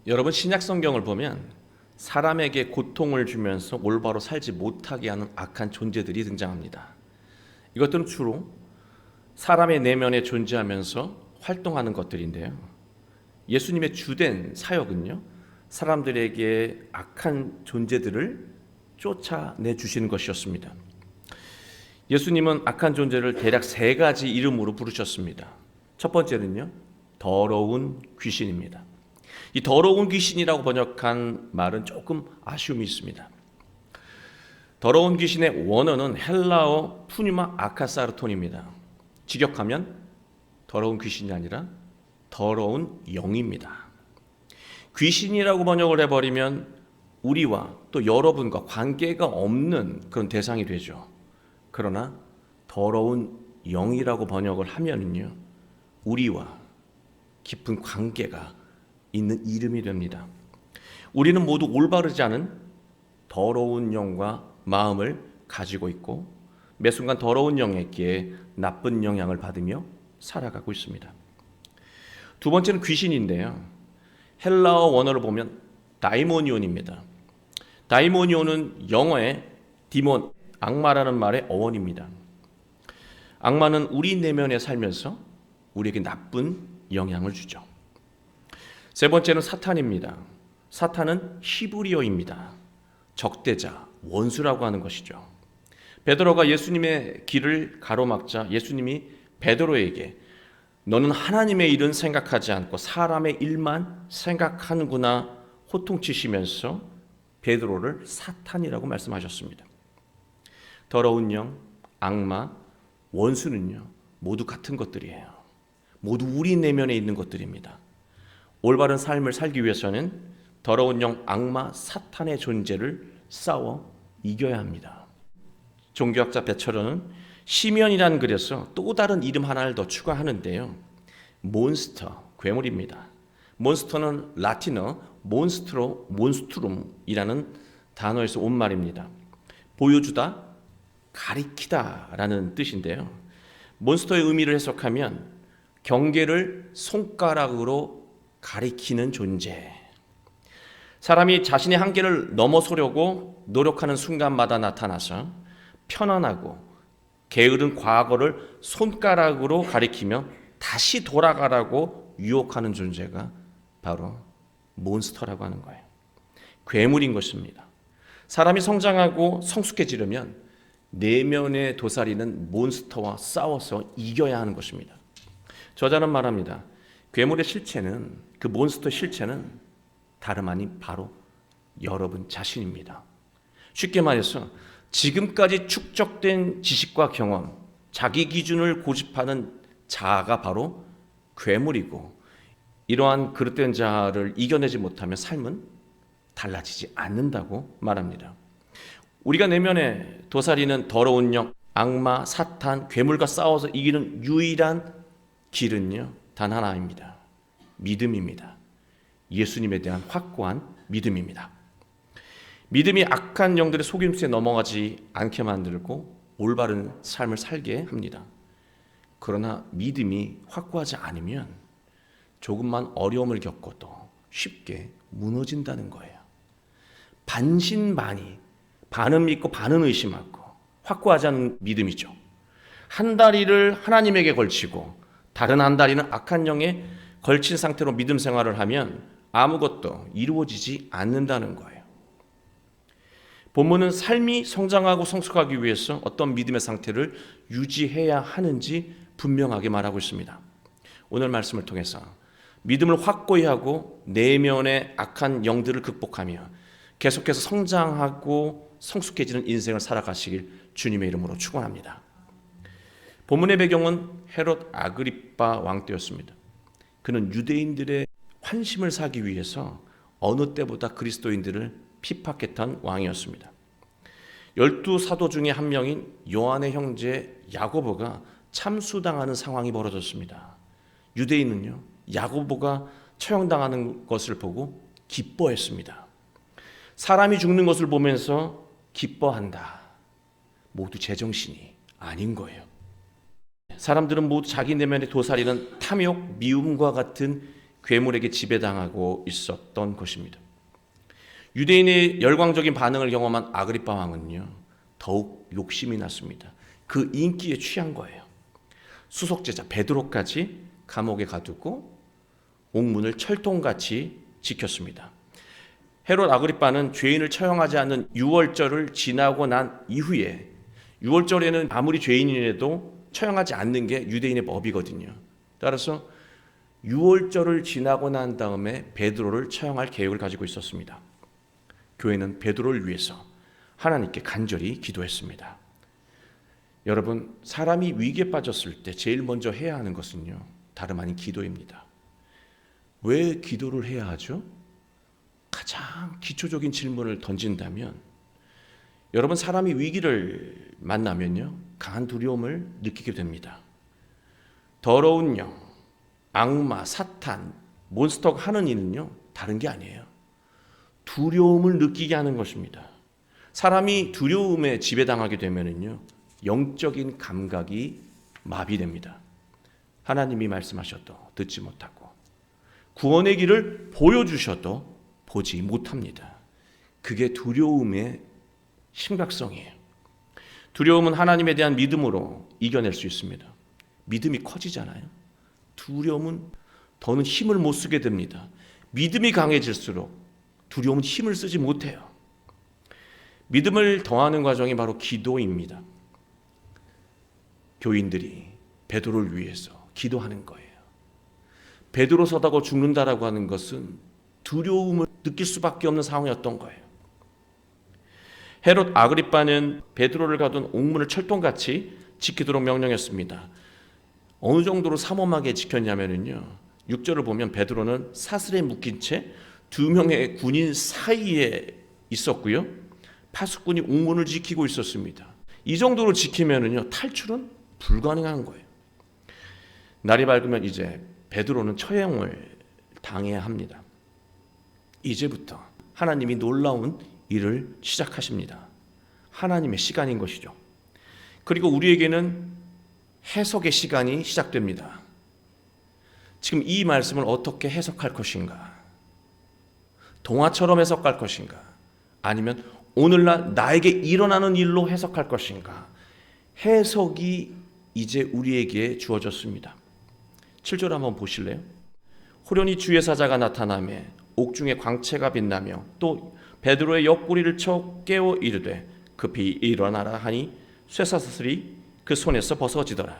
여러분, 신약 성경을 보면 사람에게 고통을 주면서 올바로 살지 못하게 하는 악한 존재들이 등장합니다. 이것들은 주로 사람의 내면에 존재하면서 활동하는 것들인데요. 예수님의 주된 사역은요, 사람들에게 악한 존재들을 쫓아내 주시는 것이었습니다. 예수님은 악한 존재를 대략 세 가지 이름으로 부르셨습니다. 첫 번째는요, 더러운 귀신입니다. 이 더러운 귀신이라고 번역한 말은 조금 아쉬움이 있습니다. 더러운 귀신의 원어는 헬라어 푸뉴마 아카사르톤입니다. 직역하면 더러운 귀신이 아니라 더러운 영입니다. 귀신이라고 번역을 해버리면 우리와 또 여러분과 관계가 없는 그런 대상이 되죠. 그러나 더러운 영이라고 번역을 하면은요, 우리와 깊은 관계가 있는 이름이 됩니다. 우리는 모두 올바르지 않은 더러운 영과 마음을 가지고 있고 매 순간 더러운 영에게 나쁜 영향을 받으며 살아가고 있습니다. 두 번째는 귀신인데요. 헬라어 원어를 보면 다이모니온입니다. 다이모니온은 영어의 디몬, 악마라는 말의 어원입니다. 악마는 우리 내면에 살면서 우리에게 나쁜 영향을 주죠. 세 번째는 사탄입니다. 사탄은 히브리어입니다. 적대자, 원수라고 하는 것이죠. 베드로가 예수님의 길을 가로막자 예수님이 베드로에게 너는 하나님의 일은 생각하지 않고 사람의 일만 생각하는구나 호통치시면서 베드로를 사탄이라고 말씀하셨습니다. 더러운 영, 악마, 원수는요, 모두 같은 것들이에요. 모두 우리 내면에 있는 것들입니다. 올바른 삶을 살기 위해서는 더러운 영, 악마, 사탄의 존재를 싸워 이겨야 합니다. 종교학자 베처러는 시면이라는 글에서 또 다른 이름 하나를 더 추가하는데요. 몬스터, 괴물입니다. 몬스터는 라틴어 몬스트로, 몬스트룸이라는 단어에서 온 말입니다. 보여주다, 가리키다라는 뜻인데요. 몬스터의 의미를 해석하면 경계를 손가락으로 가리키는 존재. 사람이 자신의 한계를 넘어서려고 노력하는 순간마다 나타나서 편안하고 게으른 과거를 손가락으로 가리키며 다시 돌아가라고 유혹하는 존재가 바로 몬스터라고 하는 거예요. 괴물인 것입니다. 사람이 성장하고 성숙해지려면 내면의 도사리는 몬스터와 싸워서 이겨야 하는 것입니다. 저자는 말합니다. 괴물의 실체는, 그 몬스터 실체는 다름 아닌 바로 여러분 자신입니다. 쉽게 말해서 지금까지 축적된 지식과 경험, 자기 기준을 고집하는 자아가 바로 괴물이고, 이러한 그릇된 자아를 이겨내지 못하면 삶은 달라지지 않는다고 말합니다. 우리가 내면에 도사리는 더러운 영, 악마, 사탄, 괴물과 싸워서 이기는 유일한 길은요, 단 하나입니다. 믿음입니다. 예수님에 대한 확고한 믿음입니다. 믿음이 악한 영들의 속임수에 넘어가지 않게 만들고 올바른 삶을 살게 합니다. 그러나 믿음이 확고하지 않으면 조금만 어려움을 겪어도 쉽게 무너진다는 거예요. 반신반의, 반은 믿고 반은 의심하고 확고하지 않은 믿음이죠. 한 다리를 하나님에게 걸치고 다른 한 다리는 악한 영에 걸친 상태로 믿음 생활을 하면 아무것도 이루어지지 않는다는 거예요. 본문은 삶이 성장하고 성숙하기 위해서 어떤 믿음의 상태를 유지해야 하는지 분명하게 말하고 있습니다. 오늘 말씀을 통해서 믿음을 확고히 하고 내면의 악한 영들을 극복하며 계속해서 성장하고 성숙해지는 인생을 살아가시길 주님의 이름으로 축원합니다. 본문의 배경은 헤롯 아그리빠 왕 때였습니다. 그는 유대인들의 환심을 사기 위해서 어느 때보다 그리스도인들을 핍박했던 왕이었습니다. 12사도 중에 한 명인 요한의 형제 야고보가 참수당하는 상황이 벌어졌습니다. 유대인은요, 야고보가 처형당하는 것을 보고 기뻐했습니다. 사람이 죽는 것을 보면서 기뻐한다. 모두 제정신이 아닌 거예요. 사람들은 모두 자기 내면에 도사리는 탐욕, 미움과 같은 괴물에게 지배당하고 있었던 것입니다. 유대인의 열광적인 반응을 경험한 아그리파 왕은요, 더욱 욕심이 났습니다. 그 인기에 취한 거예요. 수속제자 베드로까지 감옥에 가두고 옥문을 철통같이 지켰습니다. 헤롯 아그리파는 죄인을 처형하지 않는 유월절을 지나고 난 이후에, 유월절에는 아무리 죄인이라도 처형하지 않는 게 유대인의 법이거든요. 따라서 유월절을 지나고 난 다음에 베드로를 처형할 계획을 가지고 있었습니다. 교회는 베드로를 위해서 하나님께 간절히 기도했습니다. 여러분, 사람이 위기에 빠졌을 때 제일 먼저 해야 하는 것은요, 다름 아닌 기도입니다. 왜 기도를 해야 하죠? 가장 기초적인 질문을 던진다면, 여러분, 사람이 위기를 만나면요, 강한 두려움을 느끼게 됩니다. 더러운 영, 악마, 사탄, 몬스터가 하는 일은요, 다른 게 아니에요. 두려움을 느끼게 하는 것입니다. 사람이 두려움에 지배당하게 되면은요, 영적인 감각이 마비됩니다. 하나님이 말씀하셔도 듣지 못하고, 구원의 길을 보여주셔도 보지 못합니다. 그게 두려움의 심각성이에요. 두려움은 하나님에 대한 믿음으로 이겨낼 수 있습니다. 믿음이 커지잖아요. 두려움은 더는 힘을 못 쓰게 됩니다. 믿음이 강해질수록 두려움은 힘을 쓰지 못해요. 믿음을 더하는 과정이 바로 기도입니다. 교인들이 베드로를 위해서 기도하는 거예요. 베드로 서다가 죽는다라고 하는 것은 두려움을 느낄 수밖에 없는 상황이었던 거예요. 헤롯 아그리파는 베드로를 가둔 옥문을 철통같이 지키도록 명령했습니다. 어느 정도로 삼엄하게 지켰냐면요, 6절을 보면 베드로는 사슬에 묶인 채 2명의 군인 사이에 있었고요, 파수꾼이 옥문을 지키고 있었습니다. 이 정도로 지키면은요, 탈출은 불가능한 거예요. 날이 밝으면 이제 베드로는 처형을 당해야 합니다. 이제부터 하나님이 놀라운 일을 시작하십니다. 하나님의 시간인 것이죠. 그리고 우리에게는 해석의 시간이 시작됩니다. 지금 이 말씀을 어떻게 해석할 것인가? 동화처럼 해석할 것인가? 아니면 오늘날 나에게 일어나는 일로 해석할 것인가? 해석이 이제 우리에게 주어졌습니다. 7절 한번 보실래요? 호련히 주의 사자가 나타나며 옥중에 광채가 빛나며 또 베드로의 옆구리를 쳐 깨워 이르되 급히 일어나라 하니 쇠사슬이 그 손에서 벗어지더라.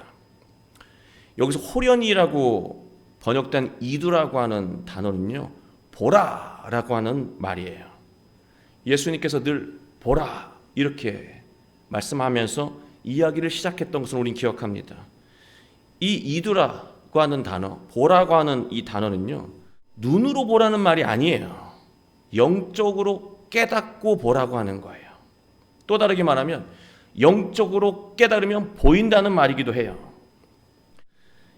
여기서 호련히라고 번역된 이두라고 하는 단어는요, 보라라고 하는 말이에요. 예수님께서 늘 보라 이렇게 말씀하면서 이야기를 시작했던 것을 우리는 기억합니다. 이 이두라고 하는 단어, 보라고 하는 이 단어는요, 눈으로 보라는 말이 아니에요. 영적으로 깨닫고 보라고 하는 거예요. 또 다르게 말하면 영적으로 깨달으면 보인다는 말이기도 해요.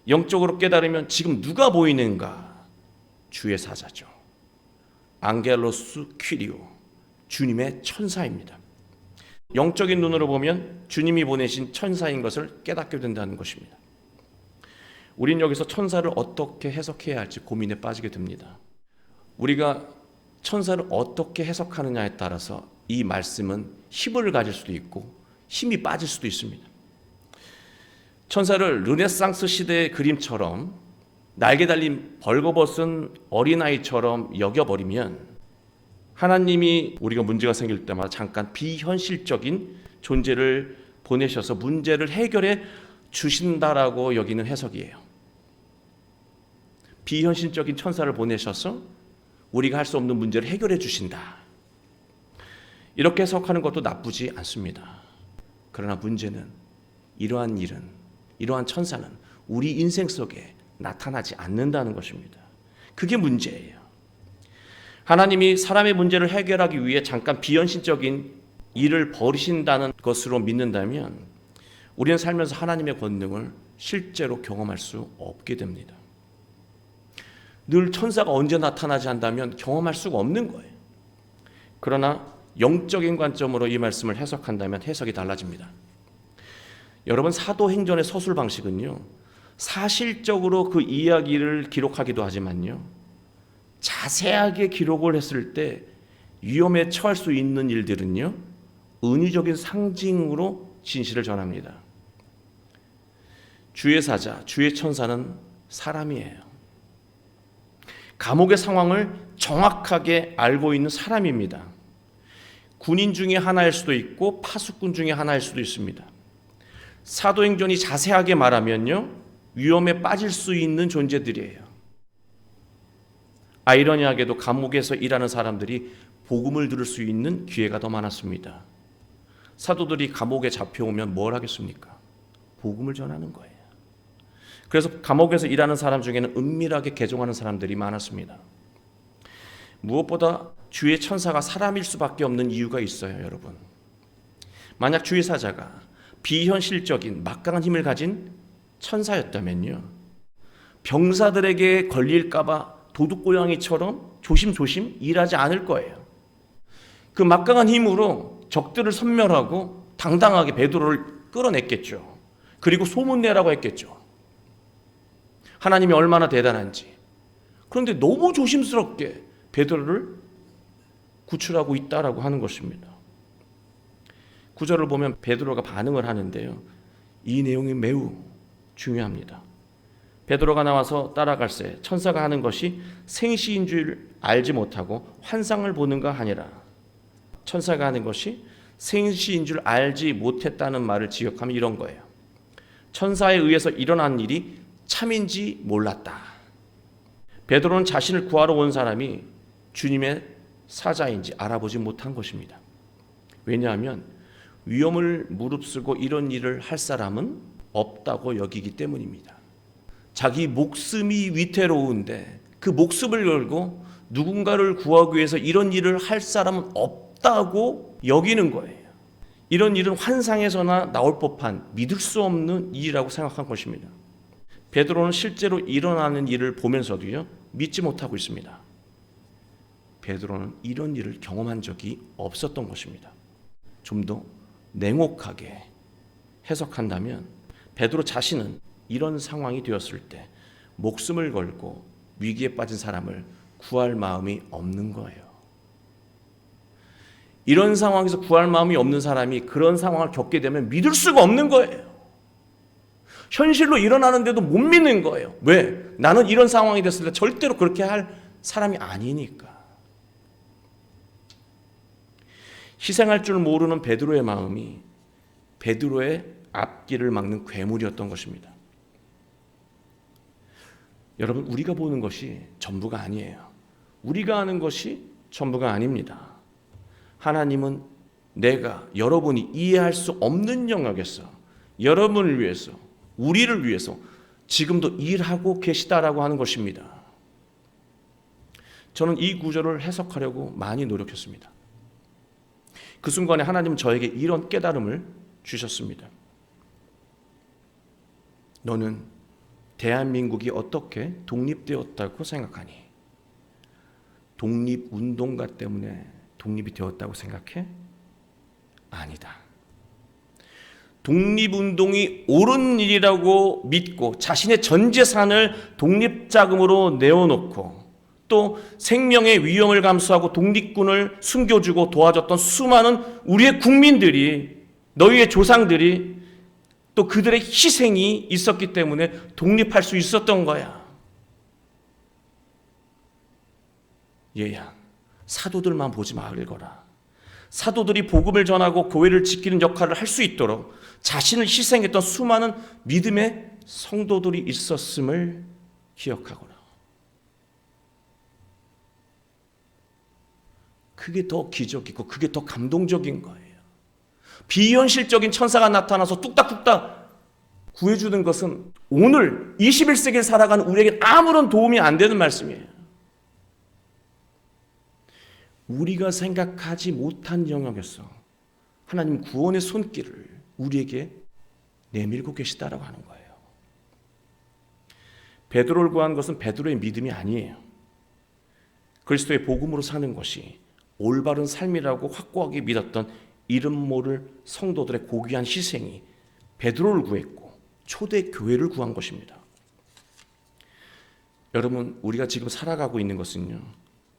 영적으로 깨달으면 지금 누가 보이는가? 주의 사자죠. 앙겔로스 퀴리오, 주님의 천사입니다. 영적인 눈으로 보면 주님이 보내신 천사인 것을 깨닫게 된다는 것입니다. 우린 여기서 천사를 어떻게 해석해야 할지 고민에 빠지게 됩니다. 우리가 천사를 어떻게 해석하느냐에 따라서 이 말씀은 힘을 가질 수도 있고 힘이 빠질 수도 있습니다. 천사를 르네상스 시대의 그림처럼 날개 달린 벌거벗은 어린아이처럼 여겨버리면 하나님이 우리가 문제가 생길 때마다 잠깐 비현실적인 존재를 보내셔서 문제를 해결해 주신다라고 여기는 해석이에요. 비현실적인 천사를 보내셔서 우리가 할 수 없는 문제를 해결해 주신다. 이렇게 해석하는 것도 나쁘지 않습니다. 그러나 문제는 이러한 일은, 이러한 천사는 우리 인생 속에 나타나지 않는다는 것입니다. 그게 문제예요. 하나님이 사람의 문제를 해결하기 위해 잠깐 비현실적인 일을 벌이신다는 것으로 믿는다면 우리는 살면서 하나님의 권능을 실제로 경험할 수 없게 됩니다. 늘 천사가 언제 나타나지 않다면 경험할 수가 없는 거예요. 그러나 영적인 관점으로 이 말씀을 해석한다면 해석이 달라집니다. 여러분, 사도행전의 서술 방식은요, 사실적으로 그 이야기를 기록하기도 하지만요, 자세하게 기록을 했을 때 위험에 처할 수 있는 일들은요, 은유적인 상징으로 진실을 전합니다. 주의 사자, 주의 천사는 사람이에요. 감옥의 상황을 정확하게 알고 있는 사람입니다. 군인 중에 하나일 수도 있고 파수꾼 중에 하나일 수도 있습니다. 사도행전이 자세하게 말하면요, 위험에 빠질 수 있는 존재들이에요. 아이러니하게도 감옥에서 일하는 사람들이 복음을 들을 수 있는 기회가 더 많았습니다. 사도들이 감옥에 잡혀오면 뭘 하겠습니까? 복음을 전하는 거예요. 그래서 감옥에서 일하는 사람 중에는 은밀하게 개종하는 사람들이 많았습니다. 무엇보다 주의 천사가 사람일 수밖에 없는 이유가 있어요, 여러분. 만약 주의 사자가 비현실적인 막강한 힘을 가진 천사였다면요, 병사들에게 걸릴까봐 도둑고양이처럼 조심조심 일하지 않을 거예요. 그 막강한 힘으로 적들을 섬멸하고 당당하게 베드로를 끌어냈겠죠. 그리고 소문내라고 했겠죠. 하나님이 얼마나 대단한지. 그런데 너무 조심스럽게 베드로를 구출하고 있다라고 하는 것입니다. 구절을 보면 베드로가 반응을 하는데요, 이 내용이 매우 중요합니다. 베드로가 나와서 따라갈새 천사가 하는 것이 생시인 줄 알지 못하고 환상을 보는가 하니라. 천사가 하는 것이 생시인 줄 알지 못했다는 말을 지역하면 이런 거예요. 천사에 의해서 일어난 일이 참인지 몰랐다. 베드로는 자신을 구하러 온 사람이 주님의 사자인지 알아보지 못한 것입니다. 왜냐하면 위험을 무릅쓰고 이런 일을 할 사람은 없다고 여기기 때문입니다. 자기 목숨이 위태로운데 그 목숨을 걸고 누군가를 구하기 위해서 이런 일을 할 사람은 없다고 여기는 거예요. 이런 일은 환상에서나 나올 법한 믿을 수 없는 일이라고 생각한 것입니다. 베드로는 실제로 일어나는 일을 보면서도요, 믿지 못하고 있습니다. 베드로는 이런 일을 경험한 적이 없었던 것입니다. 좀 더 냉혹하게 해석한다면 베드로 자신은 이런 상황이 되었을 때 목숨을 걸고 위기에 빠진 사람을 구할 마음이 없는 거예요. 이런 상황에서 구할 마음이 없는 사람이 그런 상황을 겪게 되면 믿을 수가 없는 거예요. 현실로 일어나는데도 못 믿는 거예요. 왜? 나는 이런 상황이 됐을 때 절대로 그렇게 할 사람이 아니니까. 희생할 줄 모르는 베드로의 마음이 베드로의 앞길을 막는 괴물이었던 것입니다. 여러분, 우리가 보는 것이 전부가 아니에요. 우리가 아는 것이 전부가 아닙니다. 하나님은 내가 여러분이 이해할 수 없는 영역에서 여러분을 위해서, 우리를 위해서 지금도 일하고 계시다라고 하는 것입니다. 저는 이 구절을 해석하려고 많이 노력했습니다. 그 순간에 하나님은 저에게 이런 깨달음을 주셨습니다. 너는 대한민국이 어떻게 독립되었다고 생각하니? 독립운동가 때문에 독립이 되었다고 생각해? 아니다. 독립운동이 옳은 일이라고 믿고 자신의 전 재산을 독립자금으로 내어놓고 또 생명의 위험을 감수하고 독립군을 숨겨주고 도와줬던 수많은 우리의 국민들이, 너희의 조상들이 또 그들의 희생이 있었기 때문에 독립할 수 있었던 거야. 얘야, 사도들만 보지 말거라. 사도들이 복음을 전하고 교회를 지키는 역할을 할 수 있도록 자신을 희생했던 수많은 믿음의 성도들이 있었음을 기억하거라. 그게 더 기적이고 그게 더 감동적인 거예요. 비현실적인 천사가 나타나서 뚝딱뚝딱 구해주는 것은 오늘 21세기를 살아가는 우리에게 아무런 도움이 안 되는 말씀이에요. 우리가 생각하지 못한 영역에서 하나님 구원의 손길을 우리에게 내밀고 계시다라고 하는 거예요. 베드로를 구한 것은 베드로의 믿음이 아니에요. 그리스도의 복음으로 사는 것이 올바른 삶이라고 확고하게 믿었던 이름 모를 성도들의 고귀한 희생이 베드로를 구했고 초대 교회를 구한 것입니다. 여러분, 우리가 지금 살아가고 있는 것은요,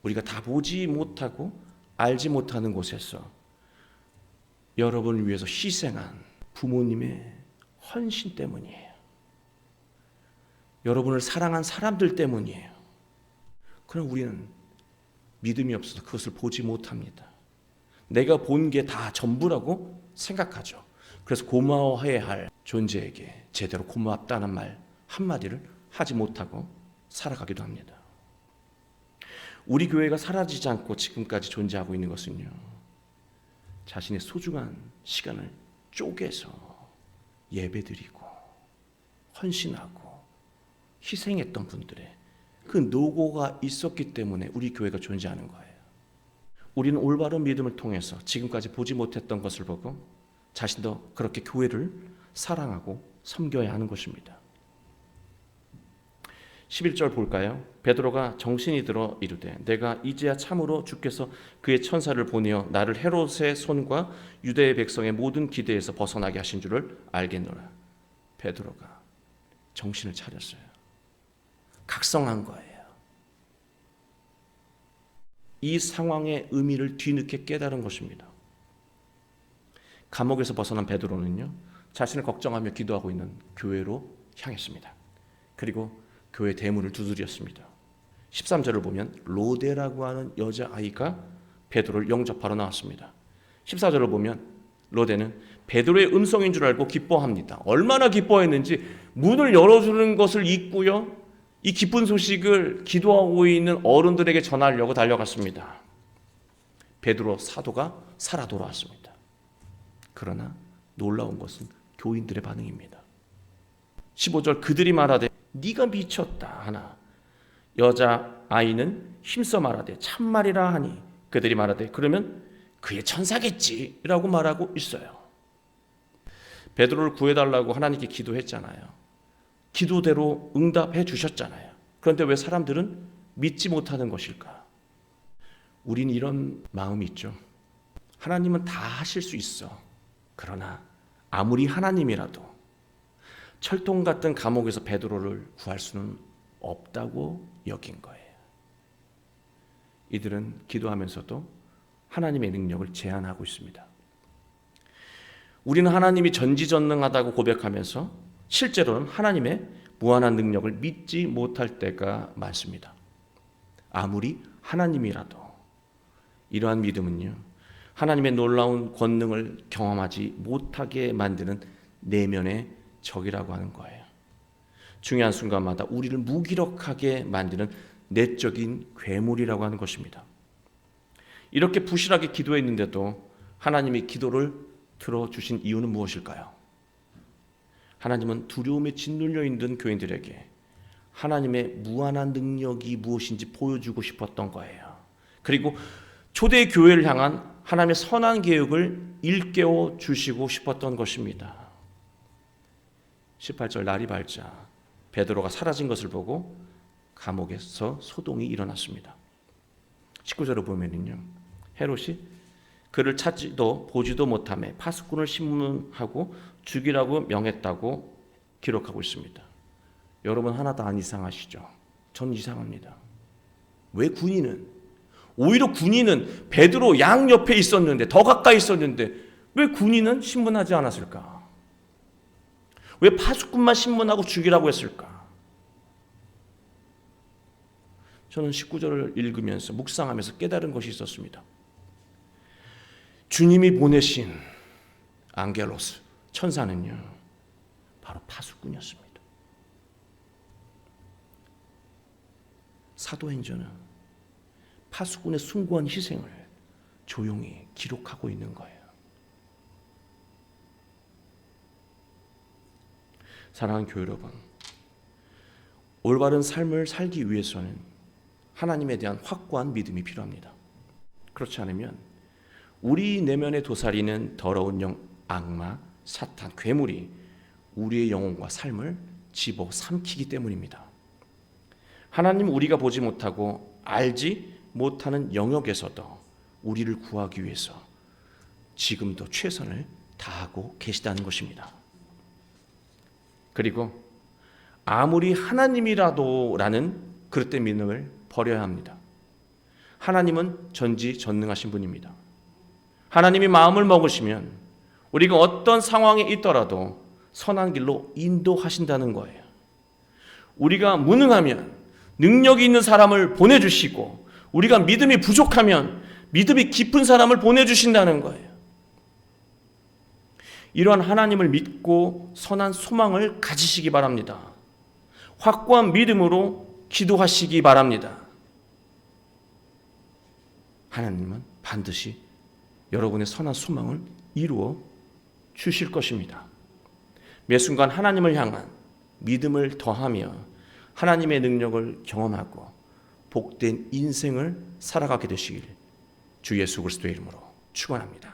우리가 다 보지 못하고 알지 못하는 곳에서 여러분을 위해서 희생한 부모님의 헌신 때문이에요. 여러분을 사랑한 사람들 때문이에요. 그럼 우리는 믿음이 없어서 그것을 보지 못합니다. 내가 본 게 다 전부라고 생각하죠. 그래서 고마워해야 할 존재에게 제대로 고맙다는 말 한마디를 하지 못하고 살아가기도 합니다. 우리 교회가 사라지지 않고 지금까지 존재하고 있는 것은요, 자신의 소중한 시간을 쪼개서 예배드리고 헌신하고 희생했던 분들의 그 노고가 있었기 때문에 우리 교회가 존재하는 거예요. 우리는 올바른 믿음을 통해서 지금까지 보지 못했던 것을 보고 자신도 그렇게 교회를 사랑하고 섬겨야 하는 것입니다. 11절 볼까요? 베드로가 정신이 들어 이르되 내가 이제야 참으로 주께서 그의 천사를 보내어 나를 헤롯의 손과 유대의 백성의 모든 기대에서 벗어나게 하신 줄을 알겠노라. 베드로가 정신을 차렸어요. 각성한 거예요. 이 상황의 의미를 뒤늦게 깨달은 것입니다. 감옥에서 벗어난 베드로는요, 자신을 걱정하며 기도하고 있는 교회로 향했습니다. 그리고 교회 대문을 두드렸습니다. 13절을 보면 로데라고 하는 여자아이가 베드로를 영접하러 나왔습니다. 14절을 보면 로데는 베드로의 음성인 줄 알고 기뻐합니다. 얼마나 기뻐했는지 문을 열어주는 것을 잊고요, 이 기쁜 소식을 기도하고 있는 어른들에게 전하려고 달려갔습니다. 베드로 사도가 살아 돌아왔습니다. 그러나 놀라운 것은 교인들의 반응입니다. 15절 그들이 말하되 네가 미쳤다 하나 여자아이는 힘써 말하되 참말이라 하니 그들이 말하되 그러면 그의 천사겠지 라고 말하고 있어요. 베드로를 구해달라고 하나님께 기도했잖아요. 기도대로 응답해 주셨잖아요. 그런데 왜 사람들은 믿지 못하는 것일까? 우리는 이런 마음이 있죠. 하나님은 다 하실 수 있어. 그러나 아무리 하나님이라도 철통 같은 감옥에서 베드로를 구할 수는 없다고 여긴 거예요. 이들은 기도하면서도 하나님의 능력을 제한하고 있습니다. 우리는 하나님이 전지전능하다고 고백하면서 실제로는 하나님의 무한한 능력을 믿지 못할 때가 많습니다. 아무리 하나님이라도 이러한 믿음은요, 하나님의 놀라운 권능을 경험하지 못하게 만드는 내면의 적이라고 하는 거예요. 중요한 순간마다 우리를 무기력하게 만드는 내적인 괴물이라고 하는 것입니다. 이렇게 부실하게 기도했는데도 하나님이 기도를 들어주신 이유는 무엇일까요? 하나님은 두려움에 짓눌려 있는 교인들에게 하나님의 무한한 능력이 무엇인지 보여주고 싶었던 거예요. 그리고 초대 교회를 향한 하나님의 선한 계획을 일깨워 주시고 싶었던 것입니다. 18절 날이 밝자 베드로가 사라진 것을 보고 감옥에서 소동이 일어났습니다. 19절을 보면은요, 헤롯이 그를 찾지도 보지도 못하며 파수꾼을 신문하고 죽이라고 명했다고 기록하고 있습니다. 여러분 하나도 안 이상하시죠? 전 이상합니다. 왜 군인은, 오히려 군인은 베드로 양 옆에 있었는데, 더 가까이 있었는데 왜 군인은 신문하지 않았을까? 왜 파수꾼만 신문하고 죽이라고 했을까? 저는 19절을 읽으면서 묵상하면서 깨달은 것이 있었습니다. 주님이 보내신 앙겔로스, 천사는요, 바로 파수꾼이었습니다. 사도행전은 파수꾼의 숭고한 희생을 조용히 기록하고 있는 거예요. 사랑하는 교회 여러분, 올바른 삶을 살기 위해서는 하나님에 대한 확고한 믿음이 필요합니다. 그렇지 않으면 우리 내면에 도사리는 더러운 영, 악마, 사탄, 괴물이 우리의 영혼과 삶을 집어삼키기 때문입니다. 하나님 우리가 보지 못하고 알지 못하는 영역에서도 우리를 구하기 위해서 지금도 최선을 다하고 계시다는 것입니다. 그리고 아무리 하나님이라도라는 그럴 때 믿음을 버려야 합니다. 하나님은 전지전능하신 분입니다. 하나님이 마음을 먹으시면 우리가 어떤 상황에 있더라도 선한 길로 인도하신다는 거예요. 우리가 무능하면 능력이 있는 사람을 보내주시고, 우리가 믿음이 부족하면 믿음이 깊은 사람을 보내주신다는 거예요. 이러한 하나님을 믿고 선한 소망을 가지시기 바랍니다. 확고한 믿음으로 기도하시기 바랍니다. 하나님은 반드시 여러분의 선한 소망을 이루어 주실 것입니다. 매 순간 하나님을 향한 믿음을 더하며 하나님의 능력을 경험하고 복된 인생을 살아가게 되시길 주 예수 그리스도의 이름으로 축원합니다.